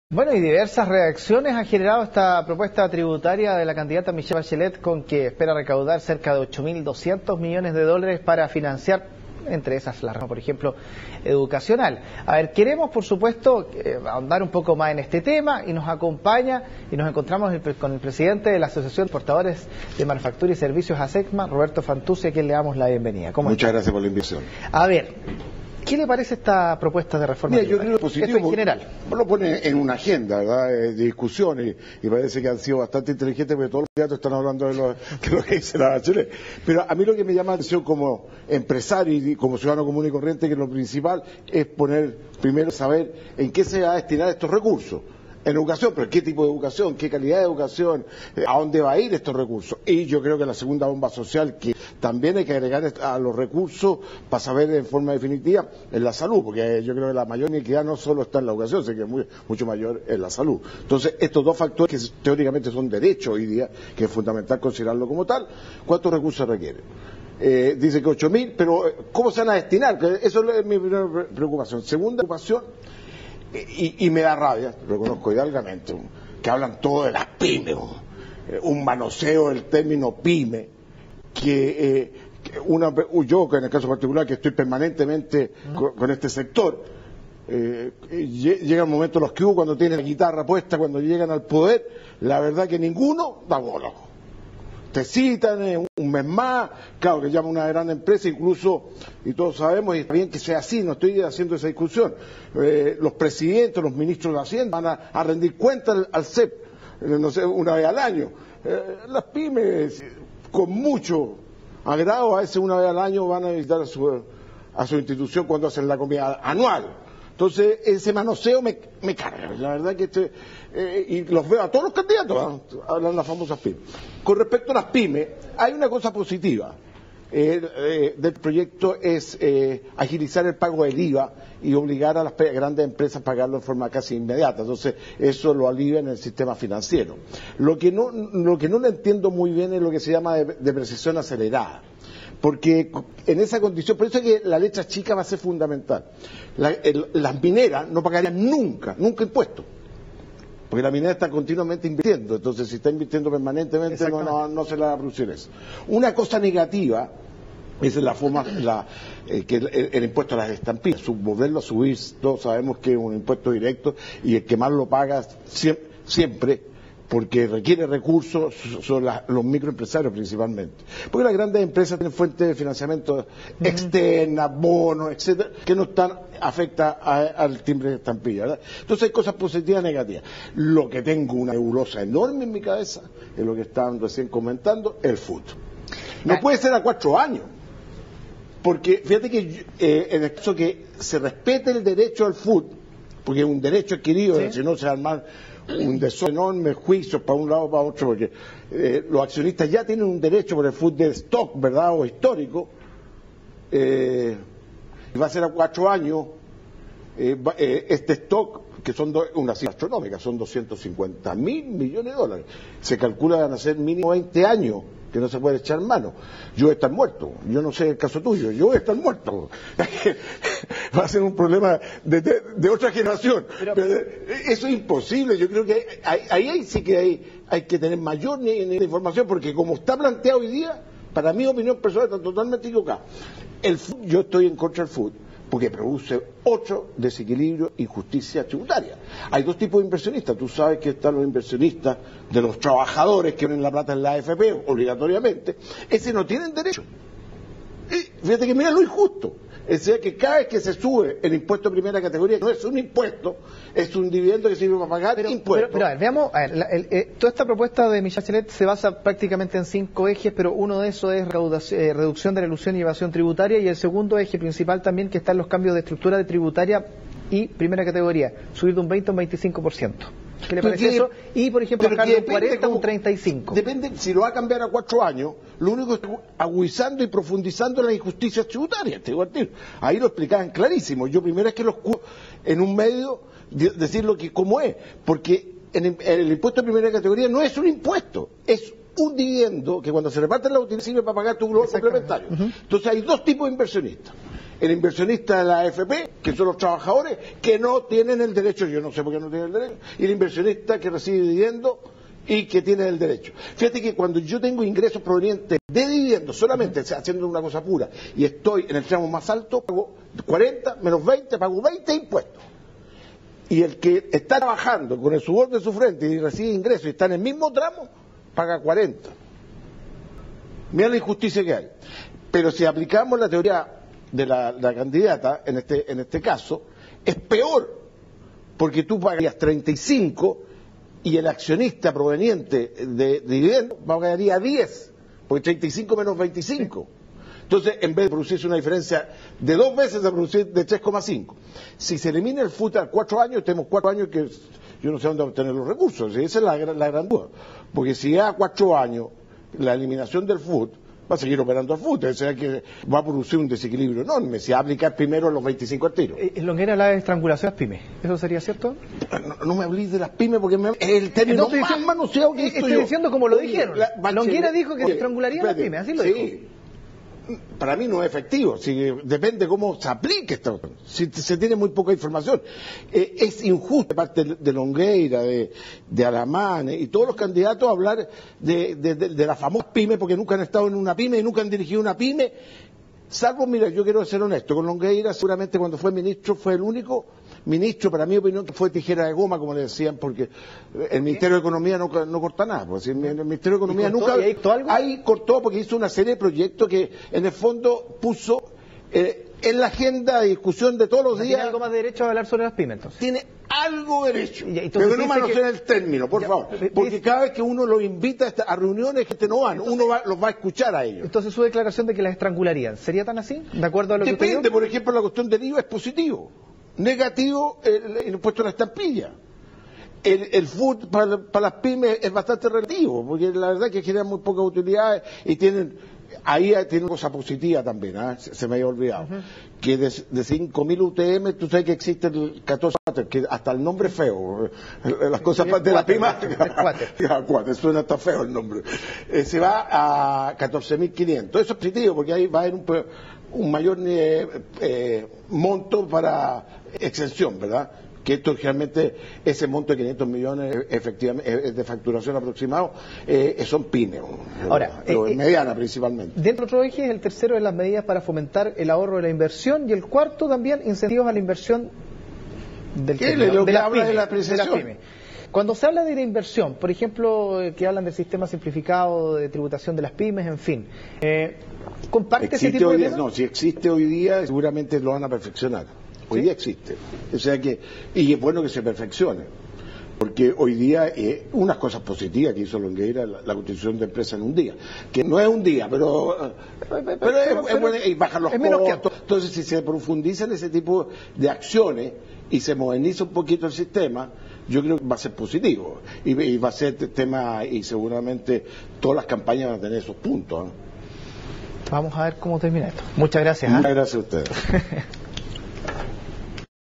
Bueno, y diversas reacciones ha generado esta propuesta tributaria de la candidata Michelle Bachelet, con que espera recaudar cerca de 8.200 millones de dólares para financiar, entre esas, la rama, por ejemplo, educacional. A ver, queremos, por supuesto, ahondar un poco más en este tema, y nos acompaña y nos encontramos con el presidente de la Asociación de Exportadores de Manufactura y Servicios ASECMA, Roberto Fantuzzi, a quien le damos la bienvenida. Muchas gracias por la invitación. A ver, ¿qué le parece esta propuesta de reforma? Mira, yo creo que positivo, esto en general. Lo pone en una agenda, ¿verdad?, de discusión, y parece que han sido bastante inteligentes porque todos los candidatos están hablando de lo que dice la Bachelet. Pero a mí lo que me llama la atención como empresario y como ciudadano común y corriente, que lo principal es poner, primero, saber en qué se va a destinar estos recursos. En educación, pero ¿qué tipo de educación? ¿Qué calidad de educación? ¿A dónde va a ir estos recursos? Y yo creo que la segunda bomba social, que también hay que agregar a los recursos para saber en forma definitiva, es la salud, porque yo creo que la mayor inequidad no solo está en la educación, sino que es mucho mayor en la salud. Entonces, estos dos factores que teóricamente son derechos hoy día, que es fundamental considerarlo como tal, ¿cuántos recursos requieren? Dice que 8.000, pero ¿cómo se van a destinar? Eso es mi primera preocupación. Segunda preocupación, y me da rabia, reconozco hidalgamente, que hablan todo de las pymes, un manoseo del término pyme, yo, que en el caso particular, que estoy permanentemente con este sector, llega el momento, los que hubo cuando tienen la guitarra puesta, cuando llegan al poder, la verdad que ninguno da bola. Te citan un mes más, claro, que llama una gran empresa, incluso, y todos sabemos, y está bien que sea así, no estoy haciendo esa discusión, los presidentes, los ministros de Hacienda van a rendir cuentas al CEP, no sé, una vez al año. Las pymes, con mucho agrado, a veces una vez al año van a visitar a su institución cuando hacen la comida anual. Entonces, ese manoseo me carga. La verdad que y los veo a todos los candidatos, hablan las famosas pymes. Con respecto a las pymes, hay una cosa positiva del proyecto, es agilizar el pago del IVA y obligar a las grandes empresas a pagarlo en forma casi inmediata. Entonces, eso lo alivia en el sistema financiero. Lo que no le entiendo muy bien es lo que se llama depreciación acelerada. Porque en esa condición, por eso es que la letra chica va a ser fundamental. Las mineras no pagarían nunca impuestos, porque la minera está continuamente invirtiendo. Entonces, si está invirtiendo permanentemente, no se le va a producir eso. Una cosa negativa es la forma, que el impuesto a las estampillas, volverlo a subir. Todos sabemos que es un impuesto directo, y el que más lo paga siempre, porque requiere recursos, son los microempresarios principalmente. Porque las grandes empresas tienen fuentes de financiamiento externas, bonos, etcétera, que no están afectadas al timbre de estampilla, ¿verdad? Entonces hay cosas positivas y negativas. Lo que tengo una nebulosa enorme en mi cabeza es lo que estaban recién comentando, el fútbol. No puede ser a 4 años. Porque fíjate que en el caso que se respete el derecho al fútbol, porque es un derecho adquirido, ¿sí? Si no se arman un desorden, enorme juicios para un lado o para otro, porque los accionistas ya tienen un derecho por el fútbol de stock, ¿verdad?, o histórico, va a ser a 4 años, este stock, que son una cifra astronómica, son 250.000 millones de dólares. Se calcula que van a ser mínimo 20 años que no se puede echar mano. Yo voy a estar muerto, yo no sé el caso tuyo, yo voy a estar muerto. Va a ser un problema de otra generación. Pero eso es imposible. Yo creo que ahí sí que hay que tener mayor información, porque como está planteado hoy día, para mi opinión personal está totalmente equivocada. Yo estoy en contra del fútbol, porque produce otro desequilibrio y injusticia tributaria. Hay dos tipos de inversionistas. Tú sabes que están los inversionistas de los trabajadores que ponen la plata en la AFP obligatoriamente. Ese no tienen derecho. Y fíjate que mira lo injusto. Es decir, que cada vez que se sube el impuesto de primera categoría, no es un impuesto, es un dividendo que sirve para pagar impuestos. Pero a ver, veamos, toda esta propuesta de Michelle Bachelet se basa prácticamente en 5 ejes, pero uno de esos es reducción de la elusión y evasión tributaria, y el segundo eje principal también, que está en los cambios de estructura de tributaria y primera categoría, subir de un 20 a un 25%. ¿Qué le parece eso? Y, por ejemplo, bajar de un 40 a un 35. Depende, si lo va a cambiar a 4 años, lo único es agudizando y profundizando las injusticias tributarias. Ahí lo explicaban clarísimo. Yo primero es que en un medio decirlo que cómo es, porque el impuesto de primera categoría no es un impuesto, es un dividendo que cuando se reparte la utilidad sirve para pagar tu valor complementario. Entonces hay dos tipos de inversionistas. el inversionista de la AFP, que son los trabajadores, que no tienen el derecho, yo no sé por qué no tienen el derecho, y el inversionista que recibe dividendos y que tiene el derecho. Fíjate que cuando yo tengo ingresos provenientes de dividendos, solamente haciendo una cosa pura, y estoy en el tramo más alto, pago 40 menos 20, pago 20 impuestos. Y el que está trabajando con el sudor de su frente y recibe ingresos y está en el mismo tramo, paga 40. Mira la injusticia que hay. Pero si aplicamos la teoría de la candidata, en este caso, es peor, porque tú pagarías 35 y el accionista proveniente de dividendos pagaría 10, porque 35 menos 25. Entonces, en vez de producirse una diferencia de 2 veces, de producir de 3,5. Si se elimina el FUT a 4 años, tenemos 4 años que yo no sé dónde obtener los recursos. Esa es la gran duda. Porque si a 4 años la eliminación del FUT, va a seguir operando el FUT, o sea que va a producir un desequilibrio enorme. Si va a aplicar primero los 25 al tiro. Longueira, la estrangulación a las pymes, ¿eso sería cierto? No me hablís de las pymes porque es el término más manoseado que estoy diciendo como lo dijeron. Longueira dijo que se estrangularía a las pymes, así lo dijo. Para mí no es efectivo, depende cómo se aplique esto, si se tiene muy poca información. Es injusto de parte de Longueira, de Alamán y todos los candidatos hablar de la famosa pyme, porque nunca han estado en una pyme y nunca han dirigido una pyme, salvo, mira, yo quiero ser honesto, con Longueira seguramente cuando fue ministro fue el único ministro, para mi opinión, que fue tijera de goma, como le decían, porque el Ministerio de Economía no corta nada. Pues, el Ministerio de Economía nunca... Ahí cortó porque hizo una serie de proyectos que, en el fondo, puso en la agenda de discusión de todos los días... ¿Tiene algo más de derecho a hablar sobre las pymes, entonces? Tiene algo de derecho, pero no manoseen el término, por favor. Porque cada vez que uno los invita a reuniones, gente no van, uno los va a escuchar a ellos. Entonces, su declaración de que las estrangularían, ¿sería tan así? ¿De acuerdo a lo que usted dijo? Depende, por ejemplo, la cuestión del IVA es positivo. Negativo el impuesto a la estampilla. El FUT para las pymes es bastante relativo, porque la verdad es que generan muy pocas utilidades y tienen una cosa positiva también, se me había olvidado, que de 5.000 UTM, tú sabes que existe el 14, que hasta el nombre es feo, las cosas de la pyme, suena hasta feo el nombre, se va a 14.500, eso es positivo, porque ahí va a haber un mayor monto para exención, ¿verdad? Que esto realmente, ese monto de 500 millones efectivamente de facturación aproximado, son pymes, ahora, mediana principalmente. Dentro de otro eje, el tercero es las medidas para fomentar el ahorro de la inversión, y el cuarto también, incentivos a la inversión de las pymes. Cuando se habla de la inversión, por ejemplo, que hablan del sistema simplificado de tributación de las pymes, en fin, ¿comparte ese tipo de temas? No, si existe hoy día, seguramente lo van a perfeccionar. Hoy día existe. O sea que, y es bueno que se perfeccione. Porque hoy día, unas cosas positivas que hizo Longueira, la constitución de empresa en un día. Que no es un día, pero es bueno, y bajan los costos. Entonces, si se profundiza en ese tipo de acciones y se moderniza un poquito el sistema, yo creo que va a ser positivo. Y va a ser tema, y seguramente todas las campañas van a tener esos puntos. Vamos a ver cómo termina esto. Muchas gracias. Muchas gracias a ustedes.